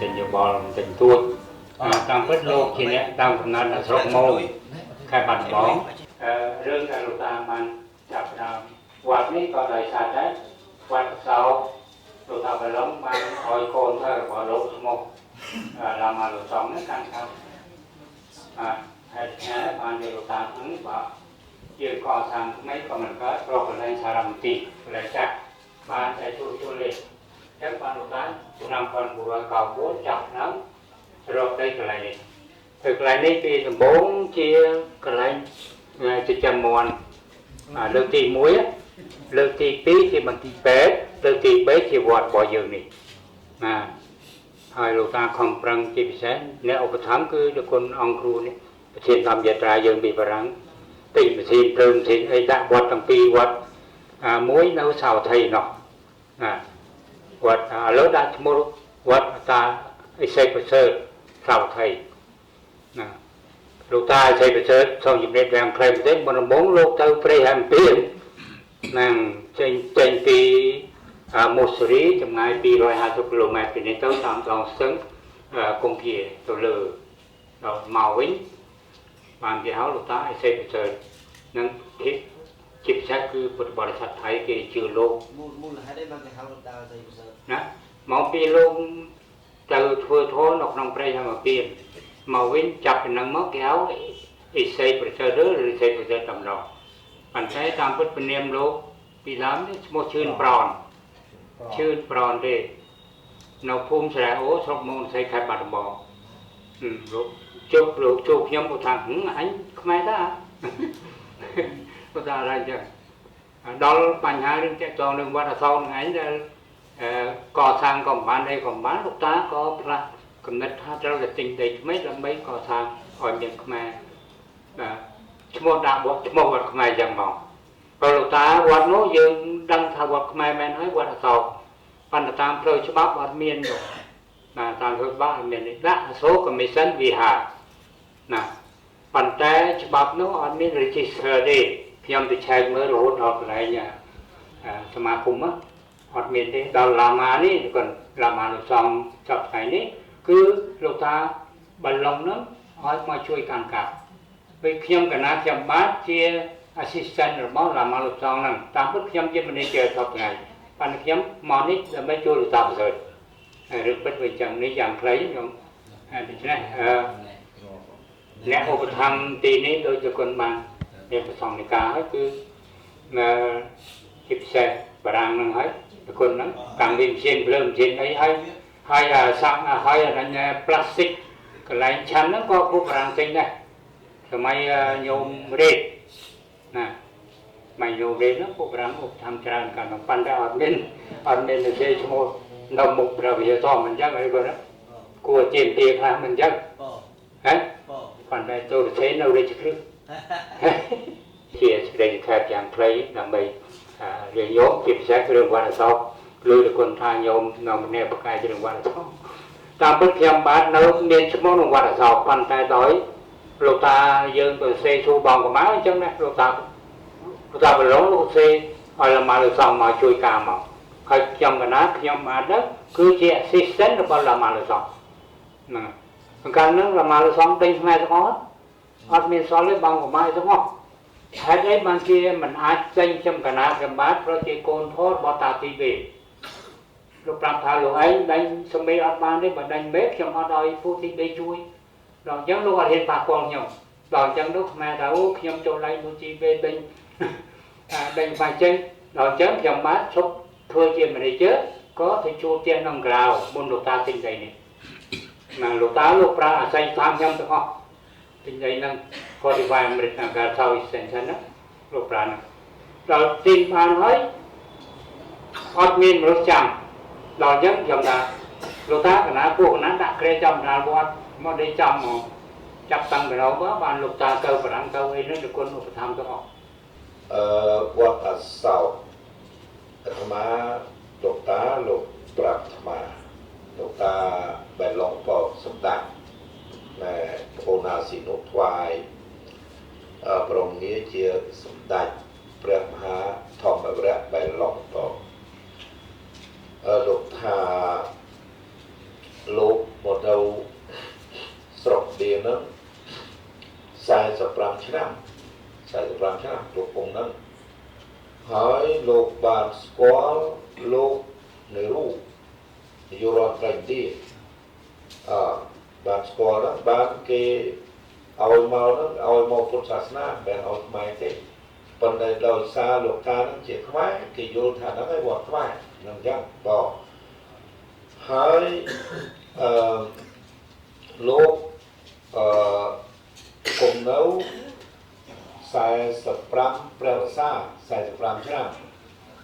ចេញយោបល់ចេញទួចតាមពិតលោកជាអ្នកតាមកំណត់ស្រុកម៉ូខេត្តបាត់ដំបងរឿងដែលលោកតាបានចាប់ផ្ដើមវត្តនេះក៏ដោយសារតែវត្តសោលោកតាបឡុងបានឲ្យកូនធ្វើរបស់លោកឈ្មោះឡាម៉ាឡូសំនេះកាន់ថាហើយថ្ងៃបានយកលោកតាហ្នឹងបាទជាកសាងថ្មីក៏មិនកើតប្រកបដោយសារមន្ទីរផ្លែចាក់បានតែជួយលេខចឹងបានលោកតាឆ្នាំ1994ចាប់ឆ្នាំរកទៅកន្លែងនេះហើយកន្លែងនេះពីដំបូងជាកន្លែងចិញ្ចឹមមាន់លើកទី1លើកទី2ជាមន្ទីរពេទ្យលើកទី3ជាវត្តរបស់យើងនេះហើយលោកតាខំប្រឹងជាពិសេសអ្នកឧបត្ថម្ភគឺលោកគុណអង្គគ្រូនេះប្រធានធម្មយាត្រាយើងពីបារាំងទិញប្រធានព្រមប្រធានអីដាក់វត្តទាំងពីរវត្តមួយនៅសាវថៃនោះវត្តឥឡូវដាក់ឈ្មោះវត្តតាអិសេប្រសើរសាវថៃលោកតាអិសេប្រសើរសូមជំរាបយ៉ាងខ្លីបន្តិចមុនដំបូងលោកទៅព្រៃហំពៀននឹងចេញពីមូសូរីចម្ងាយ250គីឡូម៉ែត្រពីនេះទៅតាមដងស្ទឹងកុំភាទៅលើដល់មកវិញបានគេហៅលោកតាអិសេប្រសើរនឹងជាពិសេសគឺពុទ្ធបរិស័ទថៃគេជឿលោកមូលហេតុអីបានគេហៅលោកតាអិសេប្រសើរណាមកពីលោកទៅធ្វើធម៌នៅក្នុងព្រៃហំពៀនមកវិញចាប់ពីនឹងមកគេហៅអិសេប្រសើរឬអិសេប្រសើរតម្រងប៉ុន្តែតាមពុទ្ធពនាមលោកពីដើមនេះឈ្មោះឈឿនប្រនទេនៅភូមិស្រែអូស្រុកមូនសីខេត្តបាត់ដំបងលោកជោគខ្ញុំគាត់ថាអញខ្មែរតាគាត់ថាអញ្ចឹងដល់បញ្ហារឿងតាក់ទងនឹងវត្តអសោនឹងឯងដែលកសាងកំបានអីកំបានលោកតាក៏ប្រកាសកំណត់ថាត្រូវតែទិញដីថ្មីដើម្បីកសាងឲ្យមានខ្មែរបាទឈ្មោះដាក់បោះឈ្មោះវត្តខ្មែរយ៉ាងមកព្រោះលោកតាវត្តនោះយើងដឹងថាវត្តខ្មែរមែនហើយវត្តអសោប៉ុន្តែតាមផ្លូវច្បាប់អត់មានទេបាទតាមផ្លូវច្បាប់អត់មានដាក់អសោកមីសិនវិហារណាប៉ុន្តែច្បាប់នោះអត់មាន register ទេខ្ញុំទៅឆែកមើលរហូតដល់កន្លែងសមាគមអត់មានទេដល់ឡាម៉ានេះគាត់ឡាម៉ាលោកសំចាប់ថ្ងៃនេះគឺលោកតាបឡុងនោះឲ្យមកជួយកាន់កាប់ពេលខ្ញុំកណាខ្ញុំបាទជា assistant របស់ឡាម៉ាលោកសំហ្នឹងតាមពិតខ្ញុំជា manager សពថ្ងៃប៉ុន្តែខ្ញុំមកនេះដើម្បីជួយលោកតាប្រសើររឿងពិតវាចឹងនេះយ៉ាងខ្លីខ្ញុំដូច្នេះអ្នកឧបត្ថម្ភទីនេះដោយជាគុណបានមានប្រសងនិកាហើយគឺជាពិសេសបារាំងហ្នឹងហើយប្រគុណហ្នឹងកាំងវិមជាភ្លើងជាអីហើយសាក់ហើយប្លាស្ទិកកន្លែងឆាន់ហ្នឹងក៏ពួកបារាំងទិញដែរសម័យញោមរ៉េតណាមកញោមរ៉េតហ្នឹងពួកបារាំងឧបត្ថម្ភច្រើនកាលនោះប៉ុន្តែអត់មាននិយាយឈ្មោះនៅមុខព្រះវិហារមិនអញ្ចឹងអីគាត់គួរជាទាខ្លះមិនអញ្ចឹងហ៎ប៉ុន្តែទូរទស្សន៍នៅរាជក្រឹសជាសេចក្តីខេត្តយ៉ាងខ្លីដើម្បីរៀនយកជាពិសេសរឿងវណ្ណសោកលើតគុណថាញោមនៅម្នាក់ប្រកែករឿងវណ្ណសោកតាមពិតខ្ញុំបាទនៅមានឈ្មោះក្នុងវណ្ណសោកប៉ុន្តែដោយលោកតាយើងទៅសេស៊ូបងកម្មាអញ្ចឹងណាលោកតាបឡុងលោកសេឲ្យលម៉ាលោកសំមកជួយការមកហើយខ្ញុំកណាខ្ញុំបាទទៅគឺជា assistant របស់លម៉ាលោកសំហ្នឹងកាលហ្នឹងលម៉ាលោកសំដេញខ្មែរទាំងអស់អត់មានសល់ទេបងកម្មាទាំងអស់ហេតុអីបានជាមិនអាចចេញចំកណាកម្បាតព្រោះជាកូនធររបស់តាទីវេលោកប្រាប់ថាលោកឯងដេញសំមេអត់បានទេបើដេញមេខ្ញុំអត់ឲ្យពូទីវេជួយដល់អញ្ចឹងលោកអត់ហ៊ានប៉ះពាល់ខ្ញុំដល់អញ្ចឹងលោកខ្មែរថាអូខ្ញុំចូលឡៃពូទីវេដេញបាយចេញដល់អញ្ចឹងខ្ញុំបាទឈប់ធ្វើជា manager ក៏ទៅជួលផ្ទះក្នុងក្រៅមុនលោកតាទិញដីនេះមកលោកតាលោកប្រើអាស័យតាមខ្ញុំទាំងអស់ទិញដីហ្នឹង45អាមេរិកកាល South Extension ណាលោកប្រាណដល់ទីបានហើយអត់មានមនុស្សចាំដល់អញ្ចឹងខ្ញុំថាលោកតាកណាពួកកណាដាក់ក្រែចំដាលវត្តមកដេកចំមកចាប់តាំងពីនោះបានលោកតាទៅបារាំងទៅអីនោះលោកគុណឧបត្ថម្ភទាំងអស់វត្តអាសោអាត្មាលោកតាលោកប្រាប់អាត្មាលោកតាបែឡុងក៏សម្ដេចណែអូណាស៊ីនុថ្វាយប្រងងារជាសម្ដេចព្រះមហាធម្មវរៈបែឡុងក៏លោកថាលោក ឆ្នាំ45ឆ្នាំលោកពងហ្នឹងហើយលោកបានស្គាល់លោកនេរូនាយករដ្ឋមន្ត្រីឥណ្ឌាបានស្គាល់ហ្នឹងបានគេឲ្យមកហ្នឹងឲ្យមកពុទ្ធសាសនាមិនមែនឲ្យខ្មែរទេប៉ុន្តែដោយសារលោកតាហ្នឹងជាខ្មែរគេយល់ថាហ្នឹងឯងវត្តខ្មែរហ្នឹងអញ្ចឹងបងហើយលោកគង់នៅ45ព្រះវស្សា45ឆ្នាំ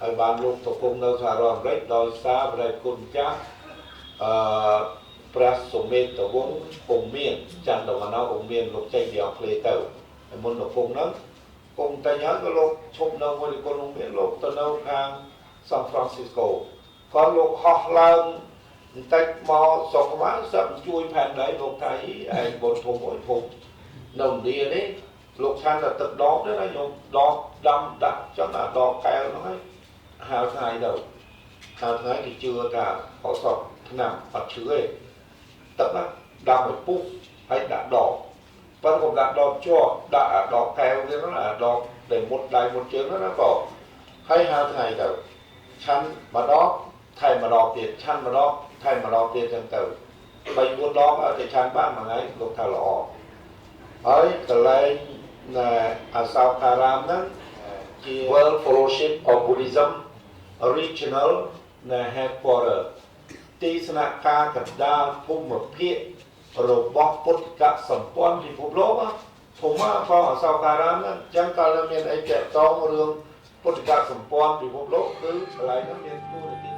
ហើយបានលោកទៅគង់នៅសហរដ្ឋអាមេរិកដោយសារព្រះគុណចាស់ព្រះសុមេតវង្សពងមានចន្ទវណ្ណអង្គមានលោកចេញពីអង់គ្លេសទៅហើយមុនលោកគង់ហ្នឹងគង់តែយ៉ាងក៏លោកឈប់នៅមួយគុណអង្គមានលោកទៅនៅខាងសាន់ហ្វ្រាន់ស៊ីស្កូគាត់លោកហោះឡើងបន្តិចមកសុខមកសឹកជួយផែនដីលោកថៃឯងបុនធំមួយធំនៅឥណ្ឌានេះលោកឆានតែទឹកដបទេណាខ្ញុំដបដាំដាក់ចឹងអាដបកែវហ្នឹងហើយហាលថ្ងៃទៅហាលថ្ងៃគេជឿថាអត់សក់ឆ្នាំអត់ឈឺទេទឹកណាដាំឲ្យពុះហើយដាក់ដបប៉ុន្តែខ្ញុំដាក់ដបជាប់ដាក់អាដបកែវវាហ្នឹងអាដបដែលមុតដៃមុតជើងហ្នឹងណាបងហើយហាលថ្ងៃទៅឆាន់ម្ដងថែមម្ដងទៀតឆាន់ម្ដងថែមម្ដងទៀតចឹងទៅ3 4 ដងឲ្យតែឆាន់បានមួយថ្ងៃលោកថាល្អហើយកន្លែងអាសោការាមហ្នឹងជា World Fellowship of Buddhism Regional Headquarters ទីស្នាក់ការកណ្ដាលភូមិភាគរបស់ពុទ្ធកសម្ព័ន្ធពិភពលោកធំមកផងអាសោការាមហ្នឹងអញ្ចឹងក៏មានអីតាក់ទងរឿងពុទ្ធកសម្ព័ន្ធពិភពលោកគឺកន្លែងហ្នឹងមានទូរទស្សន៍